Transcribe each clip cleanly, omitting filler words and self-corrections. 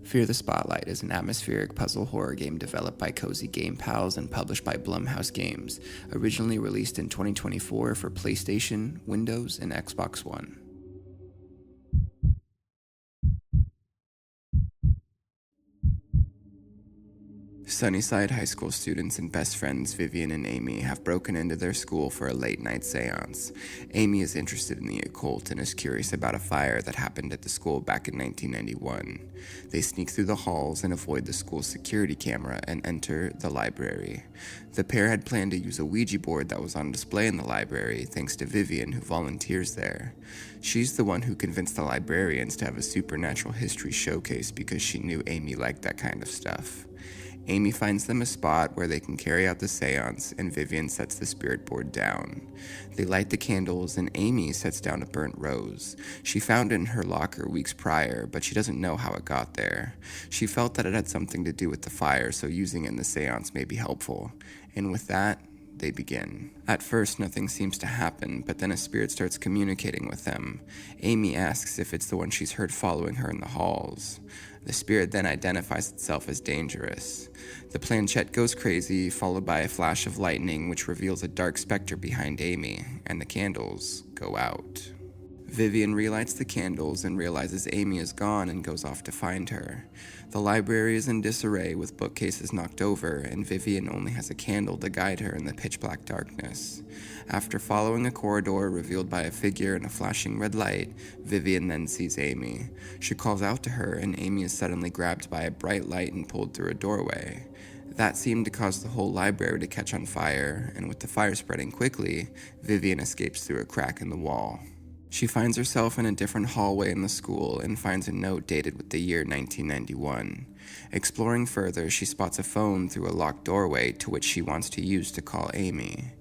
Fear the Spotlight is an atmospheric puzzle horror game developed by Cozy Game Pals and published by Blumhouse Games, originally released in 2024 for PlayStation, Windows, and Xbox One. Sunnyside High School students and best friends Vivian and Amy have broken into their school for a late-night seance. Amy is interested in the occult and is curious about a fire that happened at the school back in 1991. They sneak through the halls and avoid the school's security camera and enter the library. The pair had planned to use a Ouija board that was on display in the library, thanks to Vivian, who volunteers there. She's the one who convinced the librarians to have a supernatural history showcase because she knew Amy liked that kind of stuff. Amy finds them a spot where they can carry out the seance, and Vivian sets the spirit board down. They light the candles, and Amy sets down a burnt rose. She found it in her locker weeks prior, but she doesn't know how it got there. She felt that it had something to do with the fire, so using it in the seance may be helpful. And with that, they begin. At first, nothing seems to happen, but then a spirit starts communicating with them. Amy asks if it's the one she's heard following her in the halls. The spirit then identifies itself as dangerous. The planchette goes crazy, followed by a flash of lightning which reveals a dark specter behind Amy, and the candles go out. Vivian relights the candles and realizes Amy is gone and goes off to find her. The library is in disarray with bookcases knocked over, and Vivian only has a candle to guide her in the pitch-black darkness. After following a corridor revealed by a figure in a flashing red light, Vivian then sees Amy. She calls out to her, and Amy is suddenly grabbed by a bright light and pulled through a doorway. That seemed to cause the whole library to catch on fire, and with the fire spreading quickly, Vivian escapes through a crack in the wall. She finds herself in a different hallway in the school and finds a note dated with the year 1991. Exploring further, she spots a phone through a locked doorway to which she wants to use to call Amy.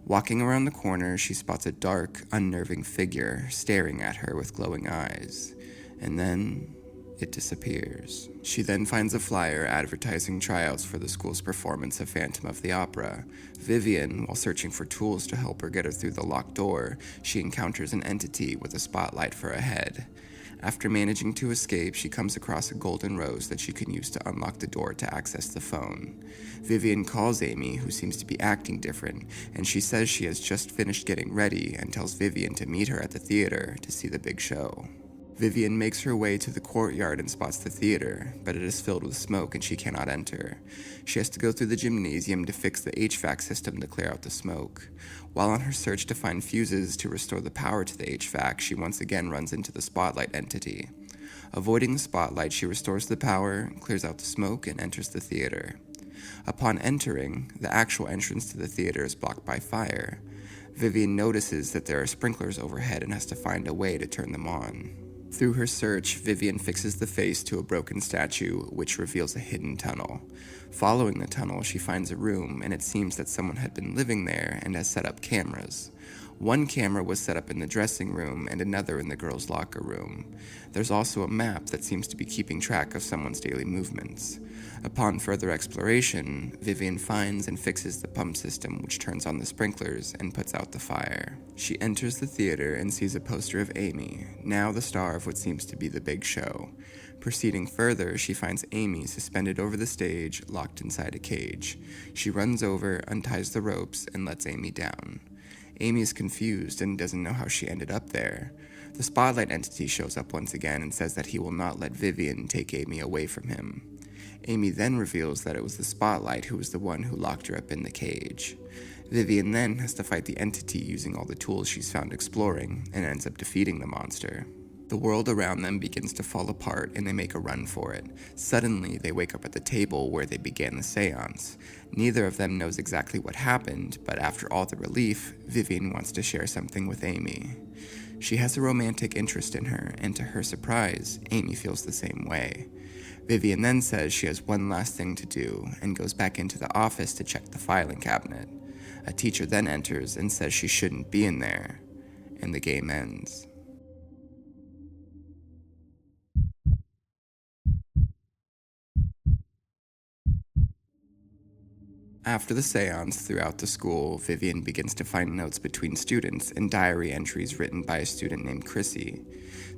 Walking around the corner, she spots a dark, unnerving figure staring at her with glowing eyes. And then it disappears. She then finds a flyer advertising tryouts for the school's performance of Phantom of the Opera. Vivian, while searching for tools to help her get her through the locked door, she encounters an entity with a spotlight for a head. After managing to escape, she comes across a golden rose that she can use to unlock the door to access the phone. Vivian calls Amy, who seems to be acting different, and she says she has just finished getting ready and tells Vivian to meet her at the theater to see the big show. Vivian makes her way to the courtyard and spots the theater, but it is filled with smoke and she cannot enter. She has to go through the gymnasium to fix the HVAC system to clear out the smoke. While on her search to find fuses to restore the power to the HVAC, she once again runs into the spotlight entity. Avoiding the spotlight, she restores the power, clears out the smoke, and enters the theater. Upon entering, the actual entrance to the theater is blocked by fire. Vivian notices that there are sprinklers overhead and has to find a way to turn them on. Through her search, Vivian fixes the face to a broken statue, which reveals a hidden tunnel. Following the tunnel, she finds a room, and it seems that someone had been living there and has set up cameras. One camera was set up in the dressing room and another in the girls' locker room. There's also a map that seems to be keeping track of someone's daily movements. Upon further exploration, Vivian finds and fixes the pump system, which turns on the sprinklers and puts out the fire. She enters the theater and sees a poster of Amy, now the star of what seems to be the big show. Proceeding further, she finds Amy suspended over the stage, locked inside a cage. She runs over, unties the ropes, and lets Amy down. Amy is confused and doesn't know how she ended up there. The spotlight entity shows up once again and says that he will not let Vivian take Amy away from him. Amy then reveals that it was the spotlight who was the one who locked her up in the cage. Vivian then has to fight the entity using all the tools she's found exploring, and ends up defeating the monster. The world around them begins to fall apart and they make a run for it. Suddenly, they wake up at the table where they began the seance. Neither of them knows exactly what happened, but after all the relief, Vivian wants to share something with Amy. She has a romantic interest in her, and to her surprise, Amy feels the same way. Vivian then says she has one last thing to do and goes back into the office to check the filing cabinet. A teacher then enters and says she shouldn't be in there, and the game ends. After the seance throughout the school, Vivian begins to find notes between students and diary entries written by a student named Chrissy.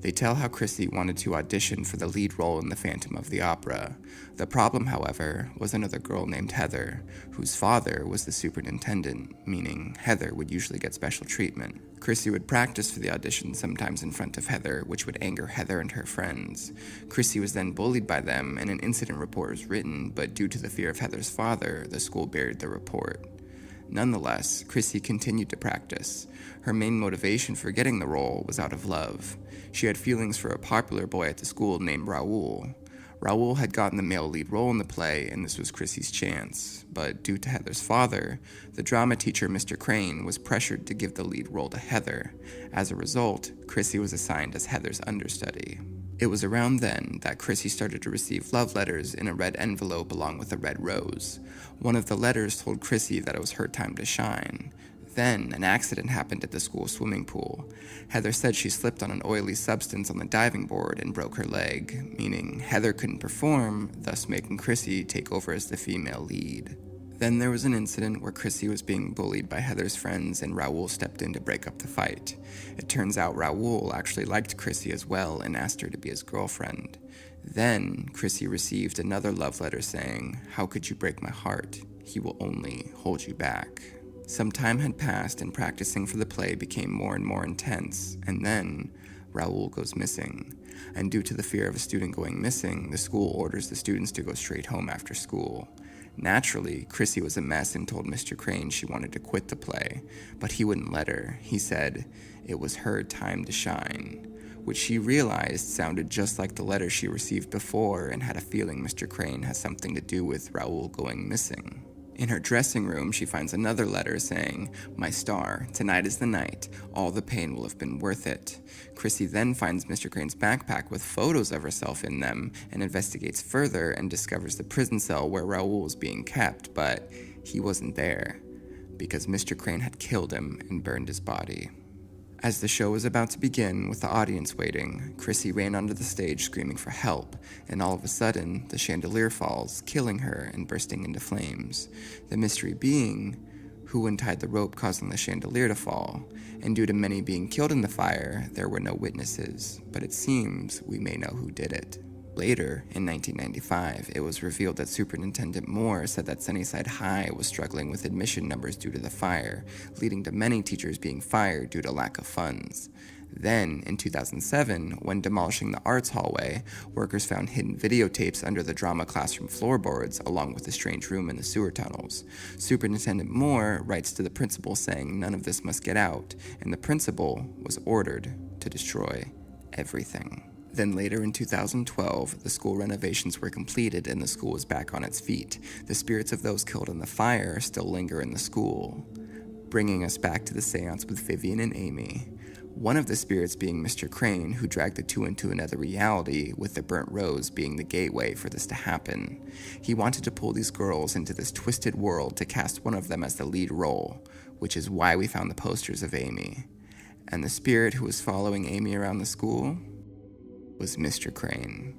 They tell how Chrissy wanted to audition for the lead role in The Phantom of the Opera. The problem, however, was another girl named Heather, whose father was the superintendent, meaning Heather would usually get special treatment. Chrissy would practice for the audition sometimes in front of Heather, which would anger Heather and her friends. Chrissy was then bullied by them, and an incident report was written, but due to the fear of Heather's father, the school buried the report. Nonetheless, Chrissy continued to practice. Her main motivation for getting the role was out of love. She had feelings for a popular boy at the school named Raoul. Raoul had gotten the male lead role in the play, and this was Chrissy's chance. But due to Heather's father, the drama teacher, Mr. Crane, was pressured to give the lead role to Heather. As a result, Chrissy was assigned as Heather's understudy. It was around then that Chrissy started to receive love letters in a red envelope along with a red rose. One of the letters told Chrissy that it was her time to shine. Then, an accident happened at the school swimming pool. Heather said she slipped on an oily substance on the diving board and broke her leg, meaning Heather couldn't perform, thus making Chrissy take over as the female lead. Then there was an incident where Chrissy was being bullied by Heather's friends and Raoul stepped in to break up the fight. It turns out Raoul actually liked Chrissy as well and asked her to be his girlfriend. Then, Chrissy received another love letter saying, "How could you break my heart? He will only hold you back." Some time had passed and practicing for the play became more and more intense, and then Raoul goes missing. And due to the fear of a student going missing, the school orders the students to go straight home after school. Naturally, Chrissy was a mess and told Mr. Crane she wanted to quit the play, but he wouldn't let her. He said it was her time to shine, which she realized sounded just like the letter she received before and had a feeling Mr. Crane has something to do with Raoul going missing. In her dressing room, she finds another letter saying, "My star, tonight is the night. All the pain will have been worth it." Chrissy then finds Mr. Crane's backpack with photos of herself in them and investigates further and discovers the prison cell where Raoul was being kept, but he wasn't there because Mr. Crane had killed him and burned his body. As the show was about to begin, with the audience waiting, Chrissy ran onto the stage screaming for help, and all of a sudden, the chandelier falls, killing her and bursting into flames. The mystery being who untied the rope causing the chandelier to fall, and due to many being killed in the fire, there were no witnesses, but it seems we may know who did it. Later, in 1995, it was revealed that Superintendent Moore said that Sunnyside High was struggling with admission numbers due to the fire, leading to many teachers being fired due to lack of funds. Then, in 2007, when demolishing the arts hallway, workers found hidden videotapes under the drama classroom floorboards, along with a strange room in the sewer tunnels. Superintendent Moore writes to the principal saying none of this must get out, and the principal was ordered to destroy everything. Then later in 2012, the school renovations were completed and the school was back on its feet. The spirits of those killed in the fire still linger in the school, bringing us back to the seance with Vivian and Amy. One of the spirits being Mr. Crane, who dragged the two into another reality, with the burnt rose being the gateway for this to happen. He wanted to pull these girls into this twisted world to cast one of them as the lead role, which is why we found the posters of Amy. And the spirit who was following Amy around the school was Mr. Crane.